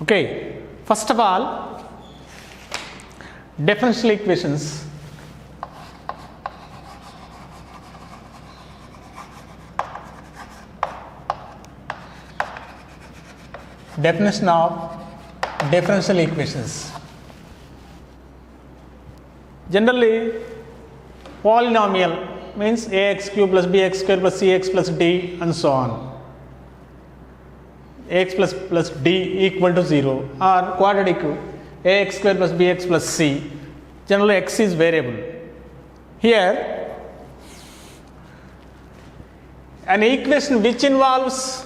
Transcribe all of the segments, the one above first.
Okay, first of all, differential equations. Definition of differential equations. Generally, polynomial means ax cube plus bx square plus cx plus d and so on. Ax plus d equal to 0, or quadratic ax square plus bx plus c. Generally, x is variable. Here, an equation which involves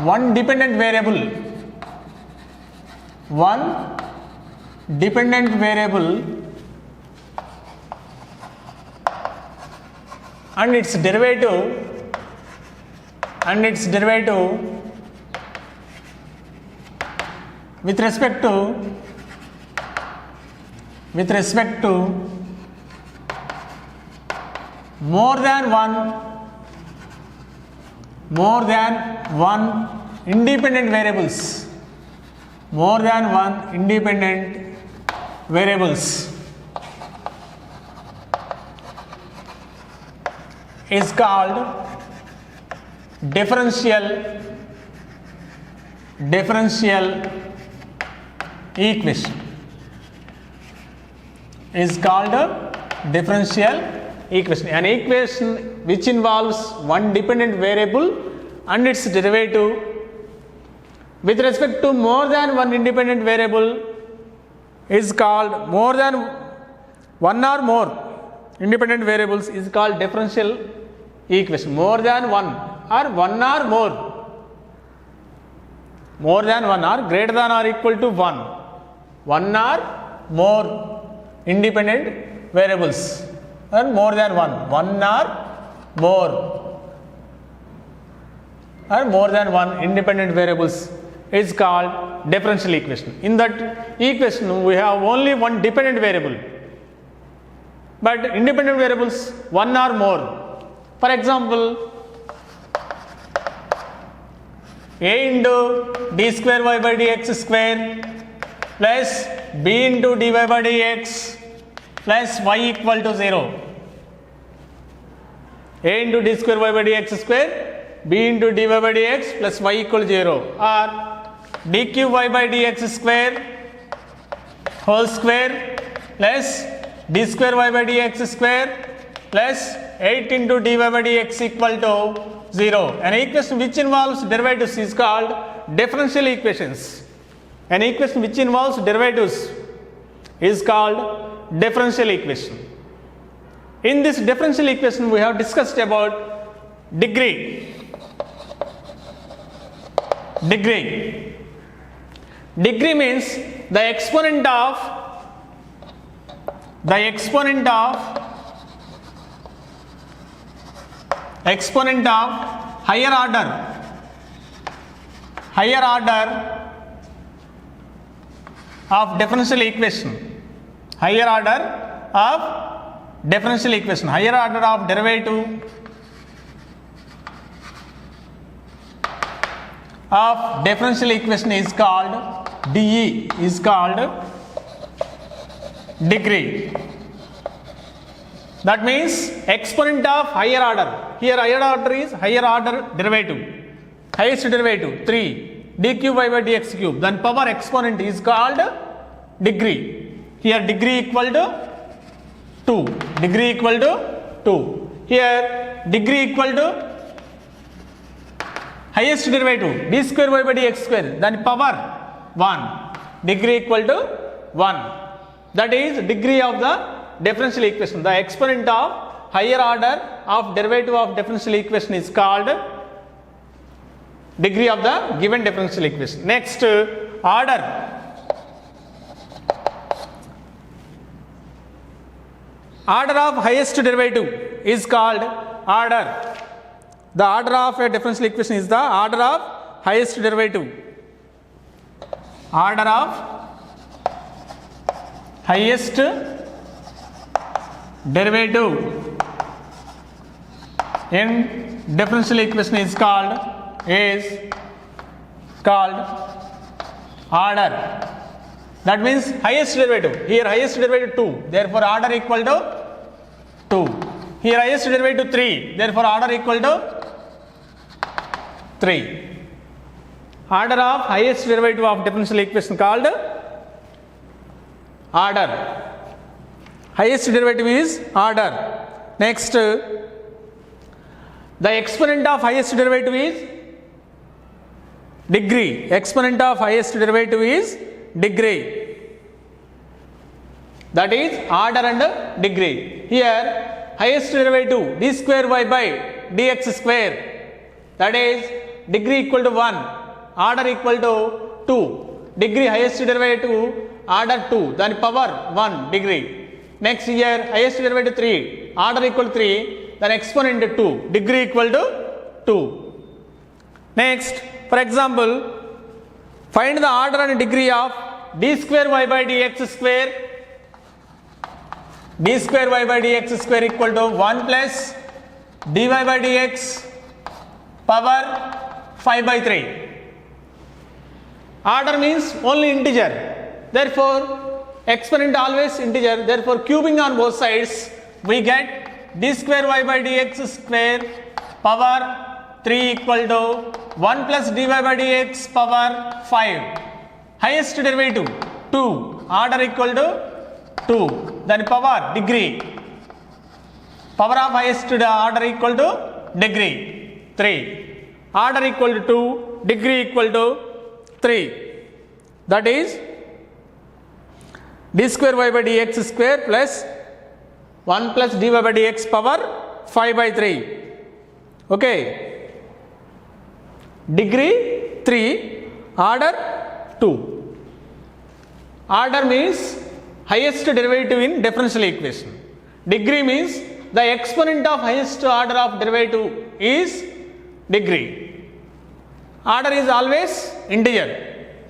one dependent variable, and its derivative with respect to more than one independent variables is called differential equation. An equation which involves one dependent variable and its derivative with respect to more than one independent variable is called more than one or more independent variables is called differential equation. More than one or one or greater than or equal to one or more independent variables, or more than one or more than one independent variables is called differential equation. In that equation, we have only one dependent variable, but independent variables one or more. For example, a into d square y by dx square plus b into dy by dx plus y equal to 0. A into d square y by dx square, b into dy by dx plus y equal to 0, or dq y by dx square whole square plus d square y by dx square plus 8 into dy by dx equal to 0. An equation which involves derivatives is called differential equations. An equation which involves derivatives is called differential equation. In this differential equation, we have discussed about degree. Degree means the exponent of higher order of differential equation. Higher order of derivative of differential equation is called DE, is called degree. That means exponent of higher order. Here higher order is higher order derivative. Highest derivative 3 d cube y by dx cube. Then power exponent is called degree. Here degree equal to 2. Here degree equal to highest derivative d square y by dx square. Then power 1. Degree equal to 1. That is degree of the differential equation. The exponent of higher order of derivative of differential equation is called degree of the given differential equation. Next, order. Order of highest derivative is called order. The order of a differential equation is the order of highest derivative. Order of highest derivative in differential equation is called order. That means highest derivative. Here highest derivative 2, therefore order equal to 2. Here highest derivative 3, therefore order equal to 3. Order of highest derivative of differential equation called order. Highest derivative is order. Next, the exponent of highest derivative is degree. Exponent of highest derivative is degree. That is order and degree. Here highest derivative d square y by dx square, that is degree equal to 1, order equal to 2. Degree highest derivative order 2, then power 1 degree. Next here highest derivative 3, order equal to 3, then exponent 2, degree equal to 2. Next, for example, find the order and degree of d square y by dx square. D square y by dx square equal to 1 plus dy by dx power 5 by 3. Order means only integer, therefore exponent always integer, therefore cubing on both sides we get d square y by dx square power 3 equal to 1 plus dy by dx power 5. Highest derivative 2, order equal to 2, then power degree, power of highest order equal to degree 3, order equal to 2, degree equal to 3, that is d square y by dx square plus 1 plus dy by dx power 5 by 3. Okay, degree 3, order 2. Order means highest derivative in differential equation. Degree means the exponent of highest order of derivative is degree. Order is always integer.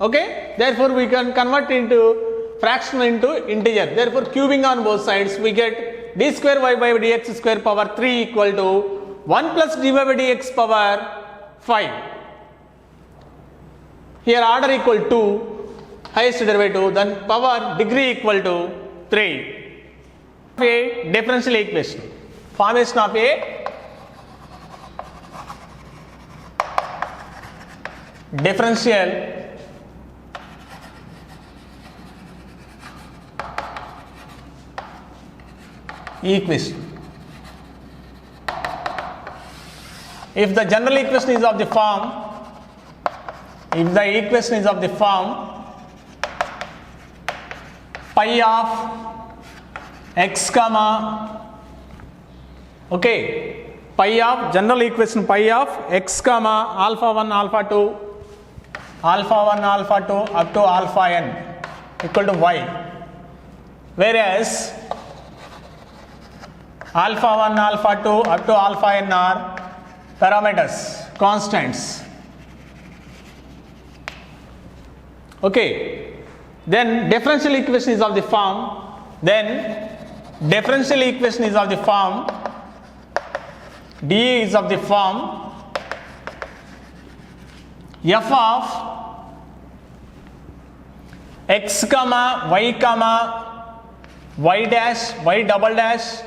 Okay, therefore we can convert into fraction into integer. Therefore cubing on both sides we get d square y by dx square power 3 equal to 1 plus dy by dx power 5. Here order equal to highest derivative, then power degree equal to 3. A differential equation. Formation of a differential equation. If the general equation is of the form, pi of x comma, okay, pi of general equation pi of x comma alpha 1 alpha 2 up to alpha n equal to y, whereas alpha 1 alpha 2 up to alpha n are parameters, constants. Okay, then differential equation is of the form, d is of the form f of x comma y dash y double dash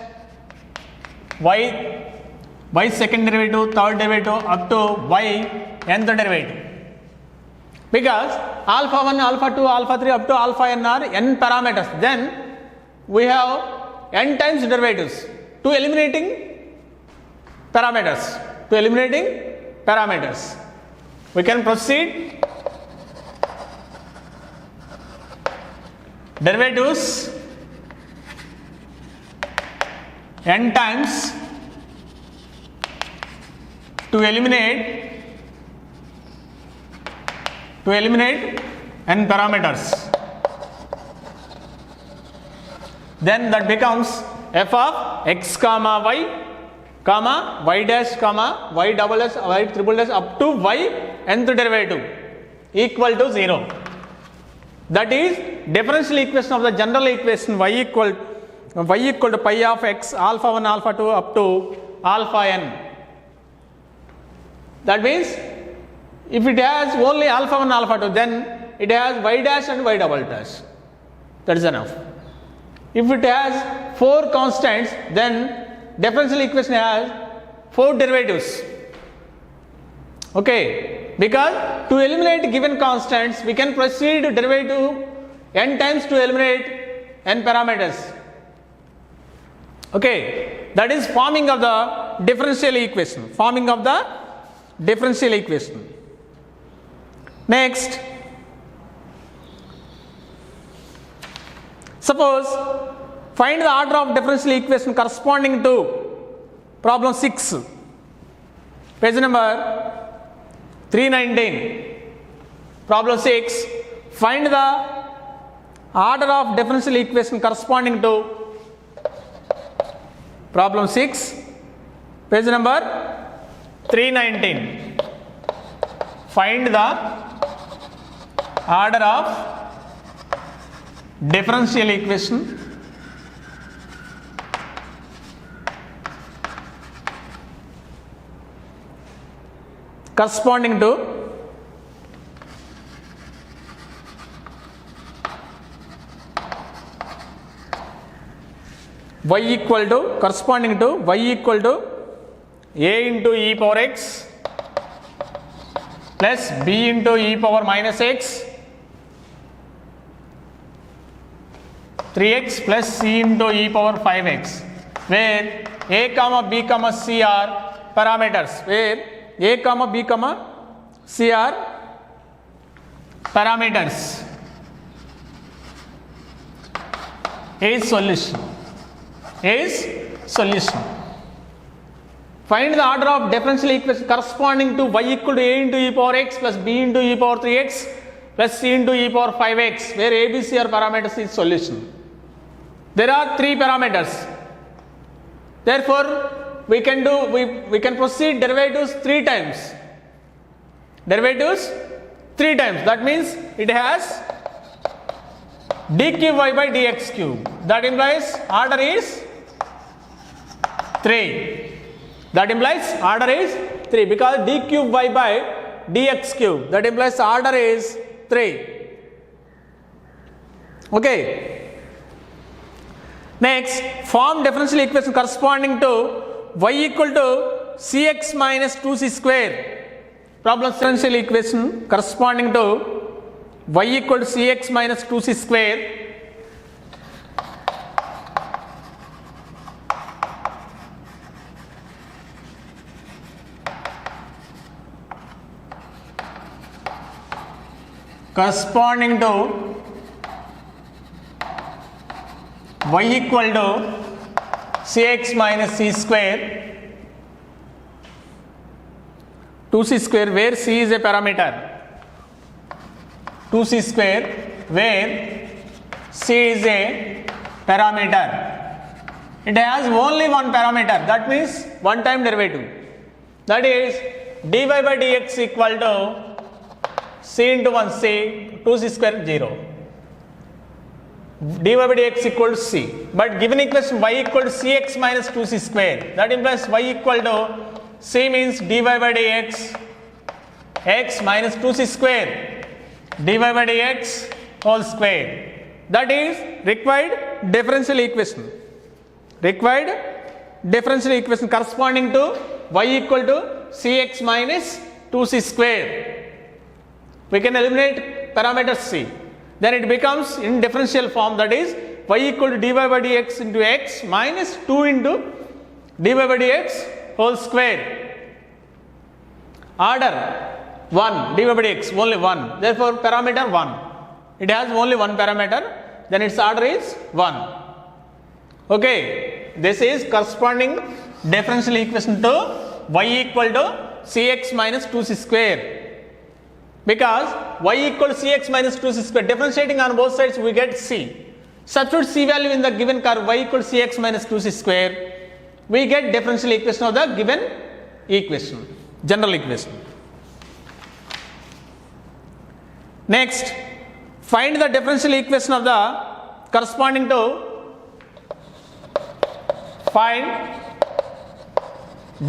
y second derivative, third derivative up to y nth derivative. Because alpha 1, alpha 2, alpha 3 up to alpha n are n parameters, then we have n times derivatives to eliminating parameters. We can proceed. Derivatives n times to eliminate n parameters. Then that becomes f of x comma y dash comma y double dash y triple dash up to y nth derivative equal to 0. That is differential equation of the general equation y equal y equal to pi of x alpha 1 alpha 2 up to alpha n. That means if it has only alpha 1 alpha 2, then it has y dash and y double dash. That is enough. If it has 4 constants, then differential equation has 4 derivatives. Okay, because to eliminate given constants, we can proceed to derivative n times to eliminate n parameters. Okay, that is forming of the differential equation. Forming of the differential equation. Next, suppose find the order of differential equation corresponding to problem 6, page number 319. Problem 6, find the order of differential equation corresponding to problem 6, page number 319. Find the order of differential equation corresponding to y equal to corresponding to y equal to a into e power x plus b into e power minus x 3x plus c into e power 5x, where a comma b comma c are parameters, where a comma b comma c are parameters. Is solution. Find the order of differential equation corresponding to y equal to a into e power x plus b into e power 3x plus c into e power 5x, where a, b, c are parameters is solution. There are 3 parameters. Therefore, we can proceed derivatives 3 times. That means it has d cube y by dx cube. That implies order is 3. Because d cube y by dx cube. That implies order is 3. Okay. Next, form differential equation corresponding to y equal to cx minus 2c square. Problem differential equation corresponding to y equal to cx minus 2c square. Corresponding to y equal to cx minus c square 2c square, where c is a parameter. 2c square where c is a parameter. It has only one parameter, that means one time derivative. That is dy by dx equal to c into 1c, 2c square 0. dy by dx equal to c. But given equation y equal to cx minus 2c square, that implies y equal to c means dy by dx x minus 2c square dy by dx whole square. That is required differential equation. Corresponding to y equal to cx minus 2c square. We can eliminate parameter c. Then it becomes in differential form, that is y equal to dy by dx into x minus 2 into dy by dx whole square. Order 1, dy by dx only 1, therefore parameter 1. It has only one parameter, then its order is 1. Okay, this is corresponding differential equation to y equal to cx minus 2c square. Because y equal to cx minus 2c square, differentiating on both sides we get c. Substitute c value in the given curve y equal to cx minus 2c square, we get differential equation of the given equation, general equation. Next, find the differential equation of the corresponding to find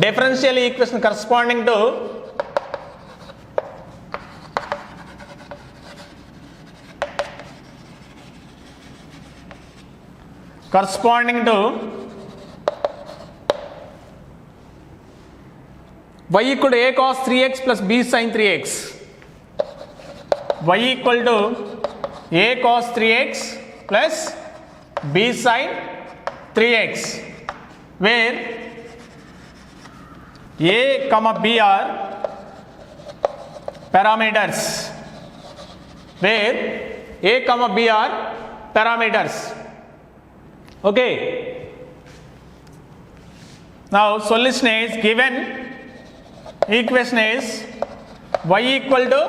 differential equation corresponding to y equal to a cos 3x plus b sin 3x. Y equal to a cos 3x plus b sin 3x, where a comma b are parameters. Where a comma b are parameters. Okay. Now solution is given. Equation is y equal to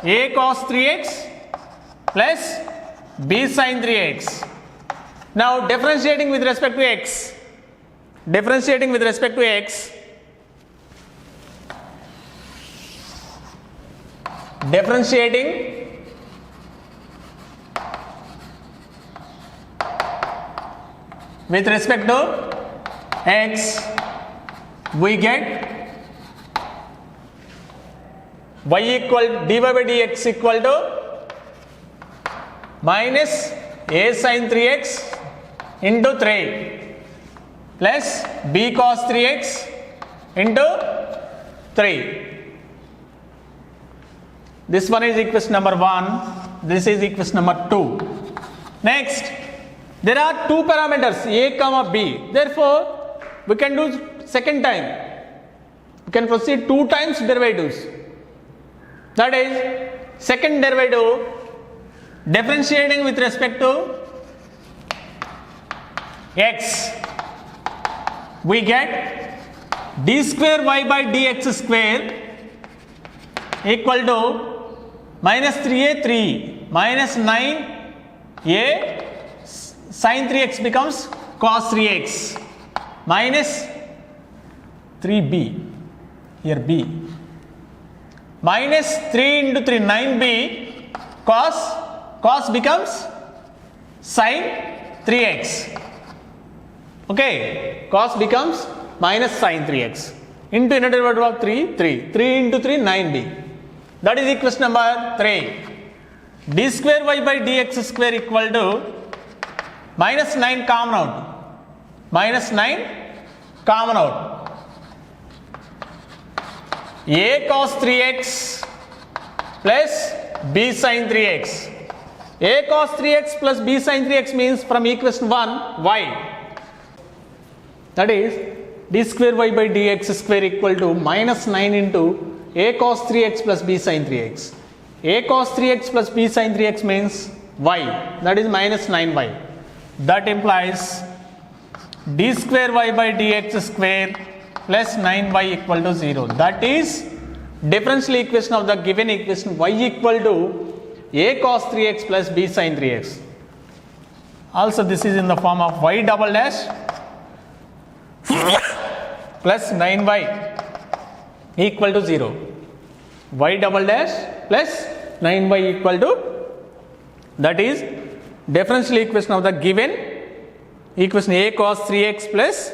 a cos 3x plus b sin 3x. Now differentiating with respect to x. Differentiating with respect to x. Differentiating with respect to x, we get y equal dy by dx equal to minus a sin 3x into 3 plus b cos 3x into 3. This one is equation number 1, this is equation number 2. Next, there are two parameters a comma b, therefore we can do second time, we can proceed 2 times derivatives. That is, second derivative differentiating with respect to x, we get d square y by dx square equal to minus 3a 3 minus 9a sin 3x becomes cos 3x minus 3b, here b, minus 3 into 3 9b cos becomes sin 3x. Okay, cos becomes minus sin 3x into inner derivative of 3 into 3 9b. That is equation number 3. d square y by dx square equal to minus 9 common out, minus 9 common out, a cos 3x plus b sin 3x. a cos 3x plus b sin 3x means from equation 1 y. That is d square y by dx square equal to minus 9 into a cos 3x plus b sin 3x. a cos 3x plus b sin 3x means y, that is minus 9y. That implies d square y by dx square plus 9y equal to 0. That is differential equation of the given equation y equal to a cos 3x plus b sin 3x. Also this is in the form of y double dash plus 9y equal to 0. y double dash plus 9y equal to, that is differential equation of the given equation a cos 3x plus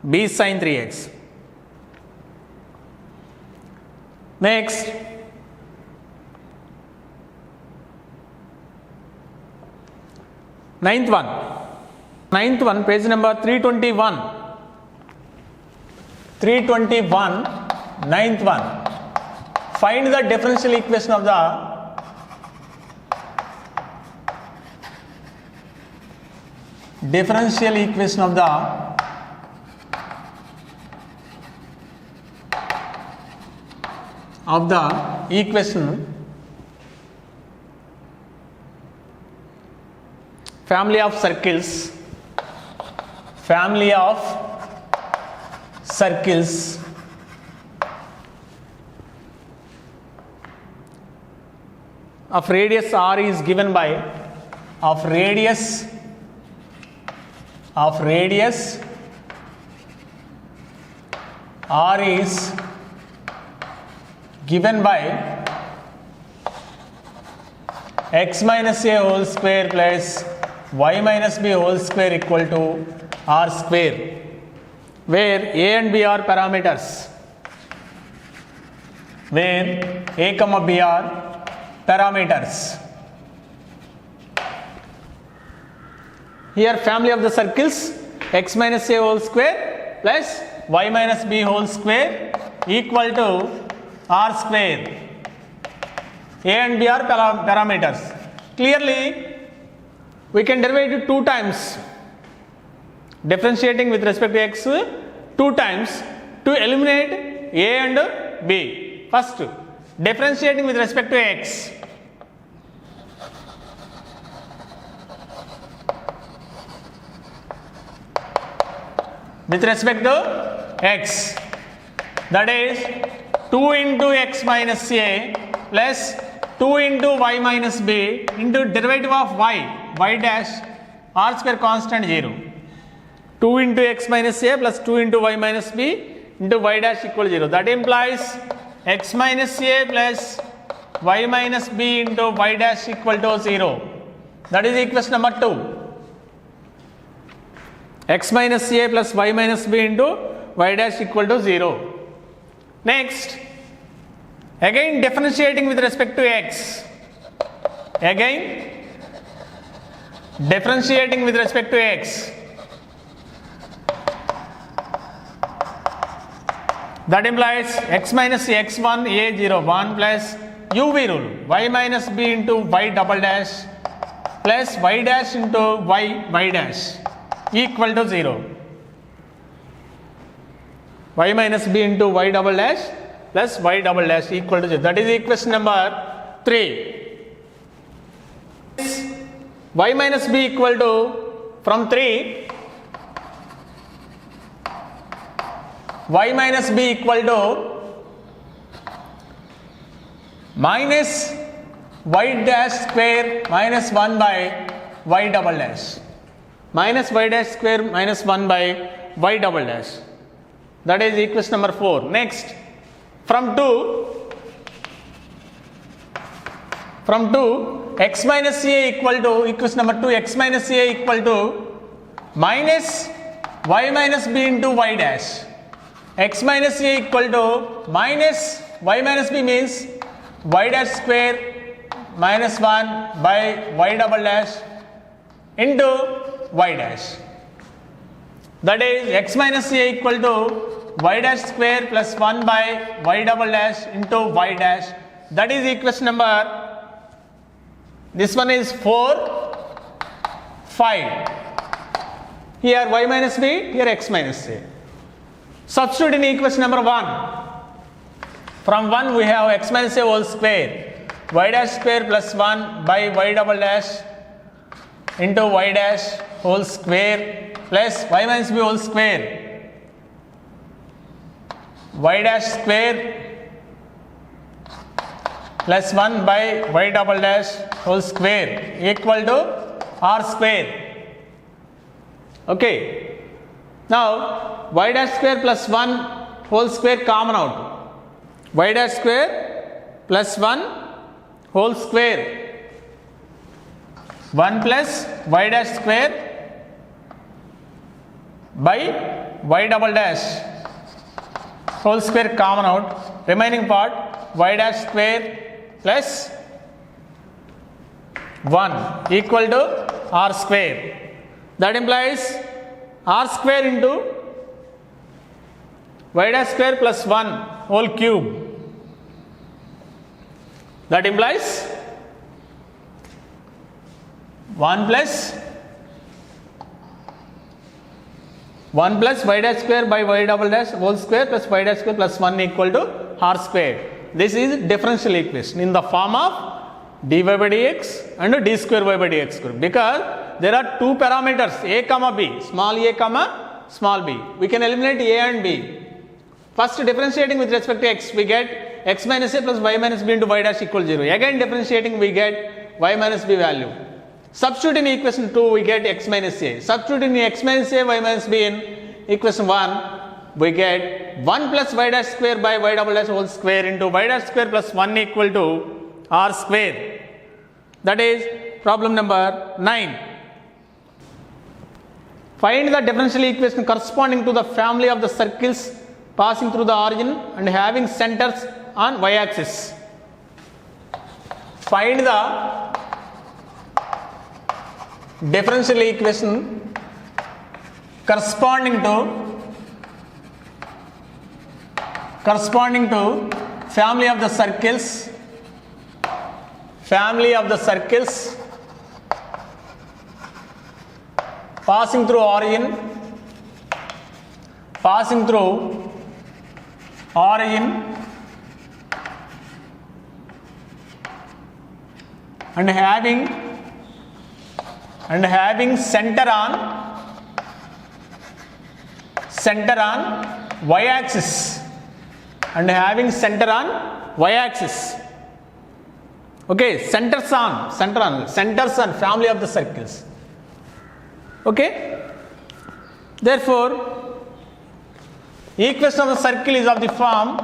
b sin 3x. Next, ninth one, page number 321, ninth one. Find the differential equation of the equation family of circles of radius r is given by radius r is given by x minus a whole square plus y minus b whole square equal to r square. where a and b are parameters, where a comma b are parameters. Here family of the circles x minus a whole square plus y minus b whole square equal to r square. A and b are parameters. Clearly we can derive it 2 times, differentiating with respect to x 2 times to eliminate a and b. First, differentiating with respect to x. With respect to x, that is 2 into x minus a plus 2 into y minus b into derivative of y dash r square constant 0. 2 into x minus a plus 2 into y minus b into y dash equal 0. That implies x minus a plus y minus b into y dash equal to 0. That is equation number 2. X minus a plus y minus b into y dash equal to 0. Next, again differentiating with respect to x. Again differentiating with respect to x. That implies x minus x1 a0 1 plus uv rule y minus b into y double dash plus y dash into y dash equal to 0. Y minus b into y double dash plus y double dash equal to 0. That is equation number 3. Y minus b equal to, from 3, y minus b equal to minus y dash square minus 1 by y double dash. Minus y dash square minus 1 by y double dash. That is equation number 4. Next, from 2 x minus a equal to, equation number 2, x minus a equal to minus y minus b into y dash. X minus a equal to minus y minus b means y dash square minus 1 by y double dash into y dash. That is x minus a equal to y dash square plus 1 by y double dash into y dash. That is equation number, this one is 4, 5. Here y minus b, here x minus a. Substitute in equation number 1. From 1 we have x minus a whole square, y dash square plus 1 by y double dash into y dash whole square plus y minus b whole square, y dash square plus 1 by y double dash whole square equal to r square. Okay. Now y dash square plus 1 whole square common out. Y dash square plus 1 whole square, 1 plus y dash square by y double dash whole square common out. Remaining part y dash square plus 1 equal to r square. That implies r square into y dash square plus 1 whole cube. That implies 1 plus y dash square by y double dash whole square plus y dash square plus 1 equal to r square. This is differential equation in the form of dy by dx and d square y by dx square, because there are 2 parameters a comma b, small a comma small b. We can eliminate a and b. First, differentiating with respect to x, we get x minus a plus y minus b into y dash equal 0. Again differentiating, we get y minus b value. Substitute in equation 2, we get x minus a. Substitute in x minus a, y minus b in equation 1, we get 1 plus y dash square by y double dash whole square into y dash square plus 1 equal to r square. That is problem number 9. Find the differential equation corresponding to the family of the circles passing through the origin and having centers on y-axis. Find the differential equation corresponding to family of the circles passing through origin and having center on y-axis okay, centers on family of the circles. Okay, therefore equation of the circle is of the form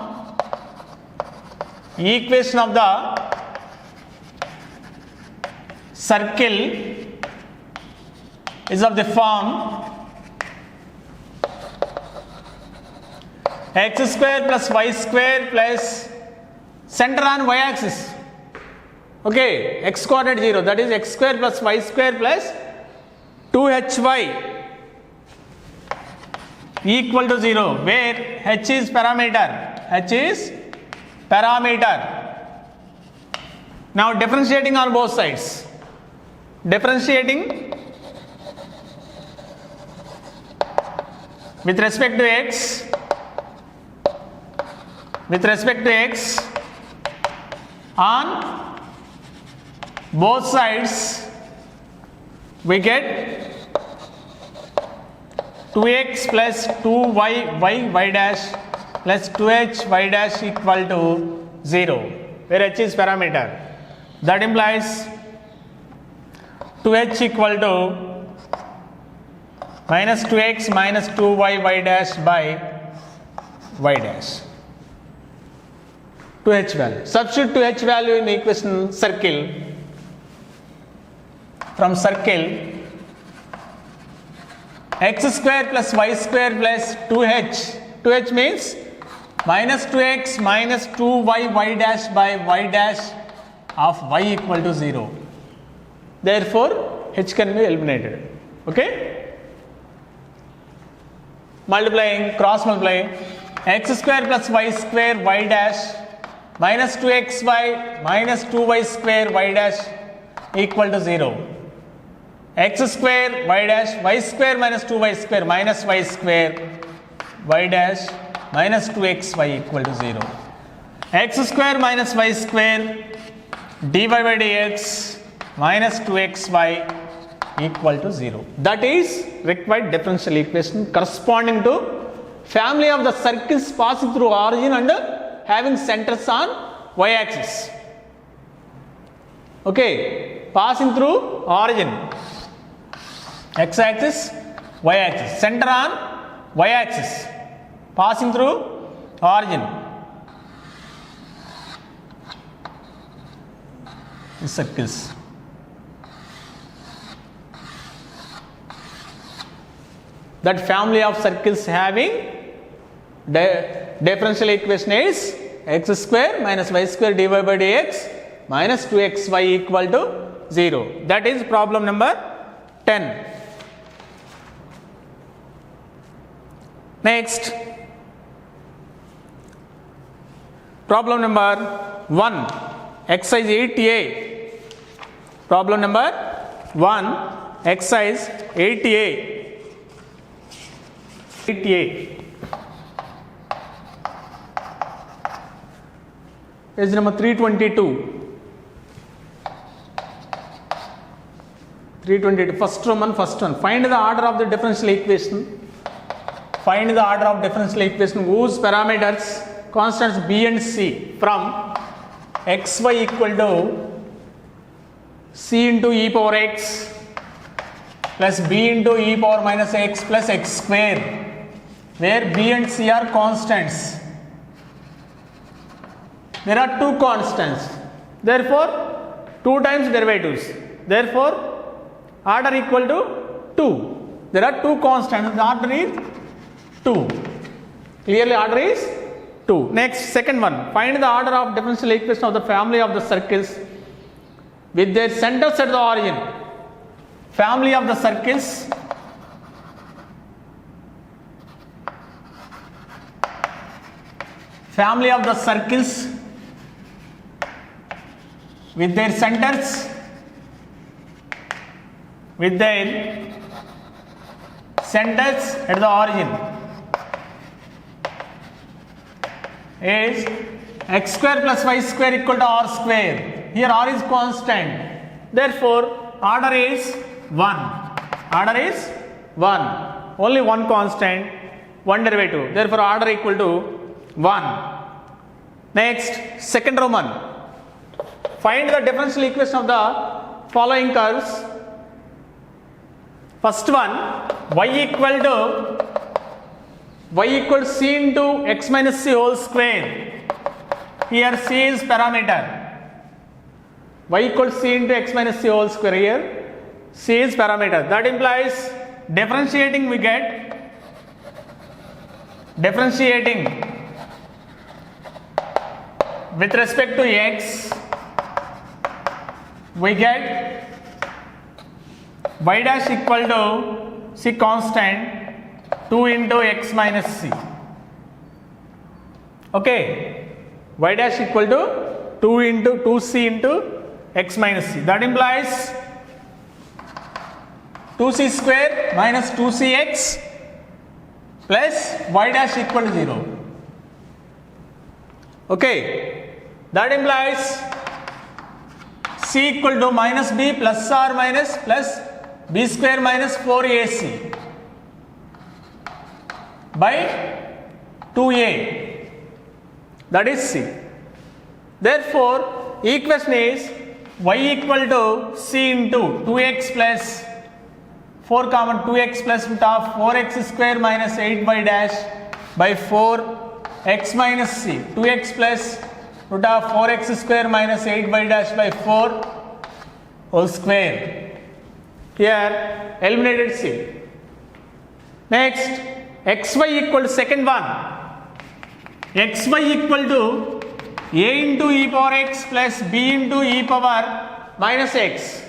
x square plus y square plus center on y-axis. Okay, x coordinate 0, that is x square plus y square plus 2hy equal to 0, where h is parameter. Now differentiating on both sides. Differentiating with respect to x on both sides, we get 2x plus 2y y dash plus 2h y dash equal to 0, where h is parameter. That implies 2h equal to minus 2x minus 2y y dash by y dash. 2h value. Substitute 2h value in equation circle. From circle, x square plus y square plus 2h. 2h means minus 2x minus 2y y dash by y dash of y equal to 0. Therefore, h can be eliminated. Okay? Cross multiplying, x square plus y square y dash minus 2xy minus 2y square y dash equal to 0. X square y dash y square minus 2y square minus y square y dash minus 2xy equal to 0. X square minus y square dy by dx minus 2xy equal to 0. That is required differential equation corresponding to family of the circles passing through origin and having centers on y-axis. Okay, passing through origin, x-axis, y-axis, center on y-axis, passing through origin. These circles. That family of circles having differential equation is x square minus y square dy by dx minus 2xy equal to 0. That is problem number 10. Next, problem number 1, exercise 8a. Problem number 1, exercise 8a. 8a. Page number 322. 322. First one. Find the order of the differential equation. Find the order of differential equation whose parameters constants b and c from xy equal to c into e power x plus b into e power minus x plus x square, where b and c are constants. There are two constants, therefore 2 times derivatives, therefore order equal to 2. There are two constants. The order is 2. Clearly order is 2. Next, second one. Find the order of differential equation of the family of the circles with their centers at the origin. Family of the circles with their centers at the origin is x square plus y square equal to r square. Here r is constant, therefore order is 1. Order is 1. Only one constant, one derivative, therefore order equal to 1. Next, second Roman. Find the differential equation of the following curves. First one, y equal to c into x minus c whole square. Here c is parameter. Y equals c into x minus c whole square. Here c is parameter. That implies differentiating we get with respect to x, we get y dash equal to c constant 2 into x minus c. Okay, y dash equal to 2c into x minus c. That implies 2c square minus 2cx plus y dash equal to 0. Okay, that implies c equal to minus b plus r minus plus b square minus 4ac by 2a, that is c. Therefore equation is y equal to c into 2x plus 4 common 2x plus root of 4x square minus 8y dash by 4x minus c, 2x plus root of 4x square minus 8y dash by 4 whole square. Here eliminated c. Next, xy equal to second one. Xy equal to a into e power x plus b into e power minus x.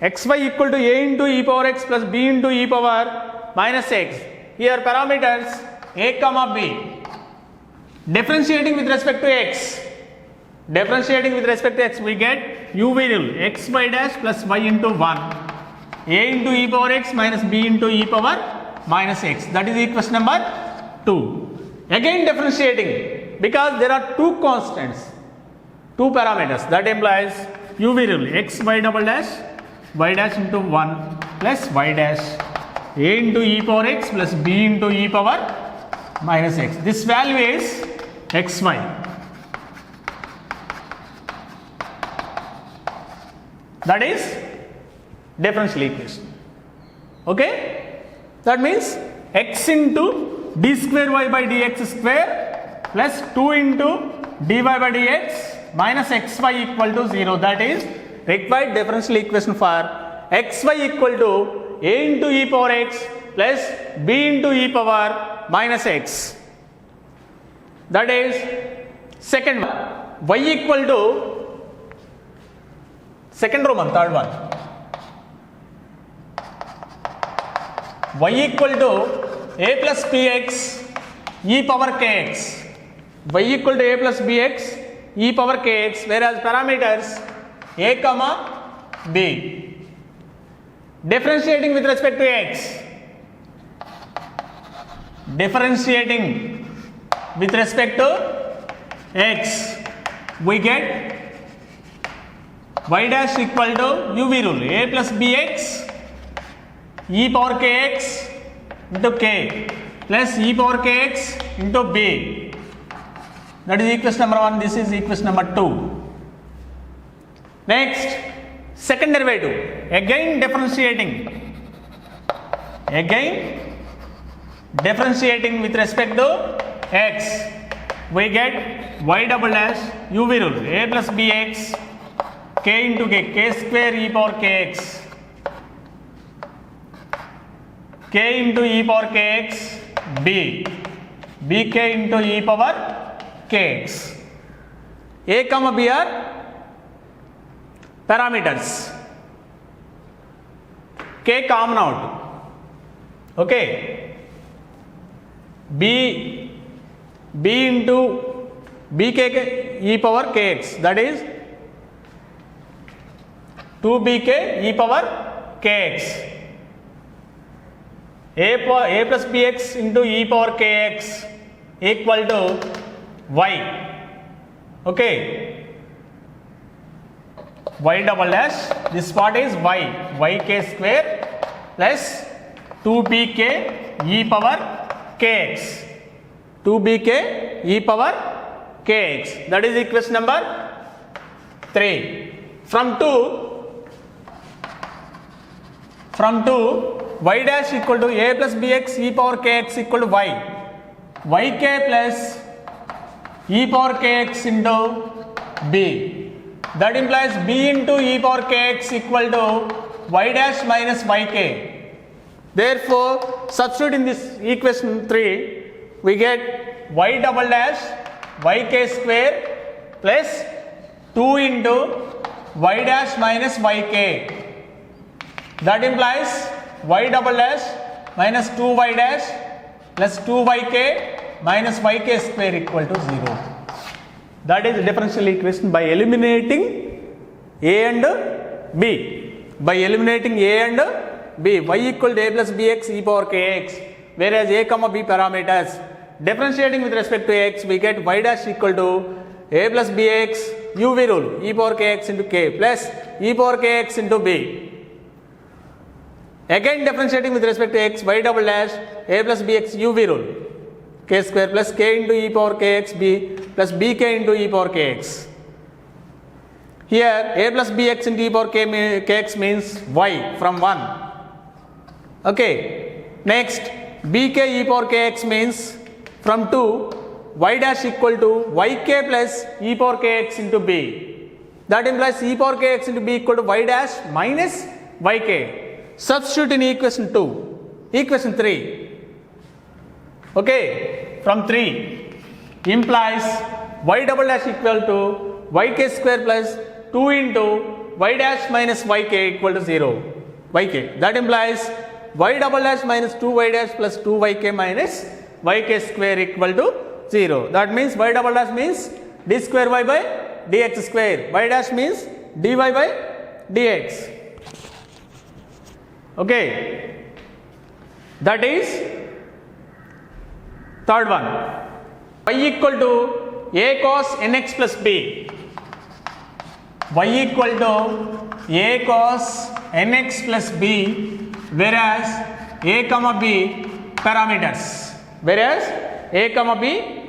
Xy equal to a into e power x plus b into e power minus x. Here parameters a comma b. Differentiating with respect to x. We get u variable xy dash plus y into 1. A into e power x minus b into e power minus x. That is equation number 2. Again differentiating because there are two constants, two parameters. That implies u variable xy double dash y dash into 1 plus y dash a into e power x plus b into e power minus x. This value is xy. That is differential equation. Okay, that means x into d square y by dx square plus 2 into dy by dx minus xy equal to 0. That is required differential equation for xy equal to a into e power x plus b into e power minus x. That is second one. Y equal to second Roman, third one. Y equal to a plus bx e power kx. Y equal to a plus bx e power kx, whereas parameters a comma b. Differentiating with respect to x. We get y dash equal to u v rule a plus bx e power kx into k plus e power kx into b. That is equation number 1. This is equation number 2. Next, second derivative. Again differentiating with respect to x. We get y double dash u v rule a plus bx k into k square e power kx k into e power kx b, bk into e power kx. A comma b are parameters, k common out, okay. b into bk e power kx, that is 2bk e power kx. A plus bx into e power kx equal to y, okay. Y double dash, this part is yk square plus 2bk e power kx, 2bk e power kx, that is equation number 3. From 2 y dash equal to a plus bx e power kx equal to y, yk plus e power kx into b, that implies b into e power kx equal to y dash minus yk. Therefore, substitute in this equation 3, we get y double dash yk square plus 2 into y dash minus yk. That implies y double dash minus 2y dash plus 2yk minus yk square equal to 0. That is differential equation by eliminating a and b. By eliminating a and b, y equal to a plus bx e power kx, whereas a comma b parameters. Differentiating with respect to x, we get y dash equal to a plus bx uv rule e power kx into k plus e power kx into b. Again differentiating with respect to x, y double dash a plus bx uv rule k square plus k into e power kx b plus bk into e power kx. Here a plus bx into e power kx means y from 1. Okay. Next bk e power kx means from 2 y dash equal to yk plus e power kx into b. That implies e power kx into b equal to y dash minus yk. Substitute in equation 2, equation 3. Okay, from 3 implies y double dash equal to yk square plus 2 into y dash minus yk equal to 0, yk. That implies y double dash minus 2y dash plus 2yk minus yk square equal to 0. That means y double dash means d square y by dx square, y dash means dy by dx. Okay, that is third one. Y equal to a cos nx plus b, y equal to a cos nx plus b, whereas a comma b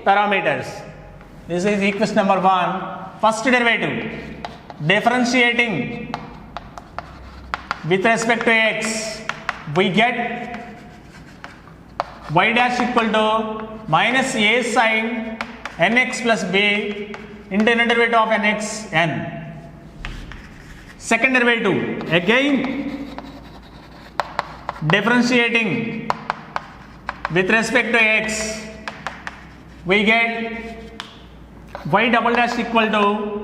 parameters, this is equation number 1. First derivative, differentiating with respect to x, we get y dash equal to minus a sin nx plus b into inner derivative of nx n. Second derivative, again differentiating with respect to x, we get y double dash equal to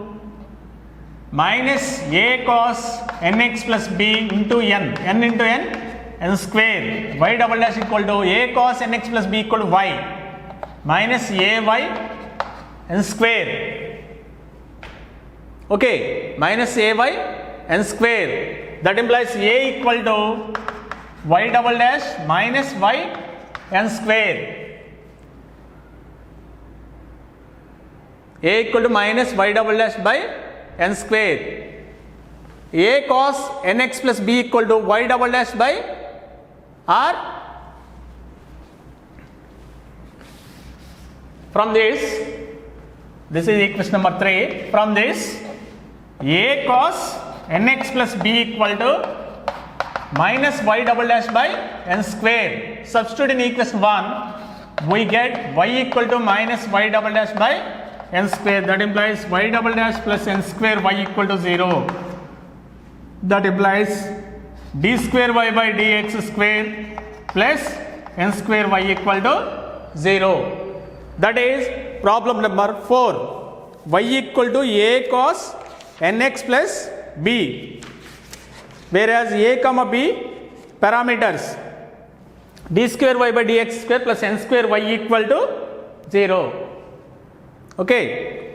minus a cos nx plus b into n, n square, y double dash equal to a cos nx plus b equal to y minus ay n square. Okay, minus ay n square. That implies a equal to y double dash minus y n square. A equal to minus y double dash by n square. A cos nx plus b equal to y double dash by r. From this is equation number 3. From this, a cos nx plus b equal to minus y double dash by n square. Substitute in equation 1, we get y equal to minus y double dash by n square. That implies y double dash plus n square y equal to 0. That implies d square y by dx square plus n square y equal to 0. That is problem number 4. Y equal to a cos nx plus b. Whereas a comma b parameters d square y by dx square plus n square y equal to 0. Okay.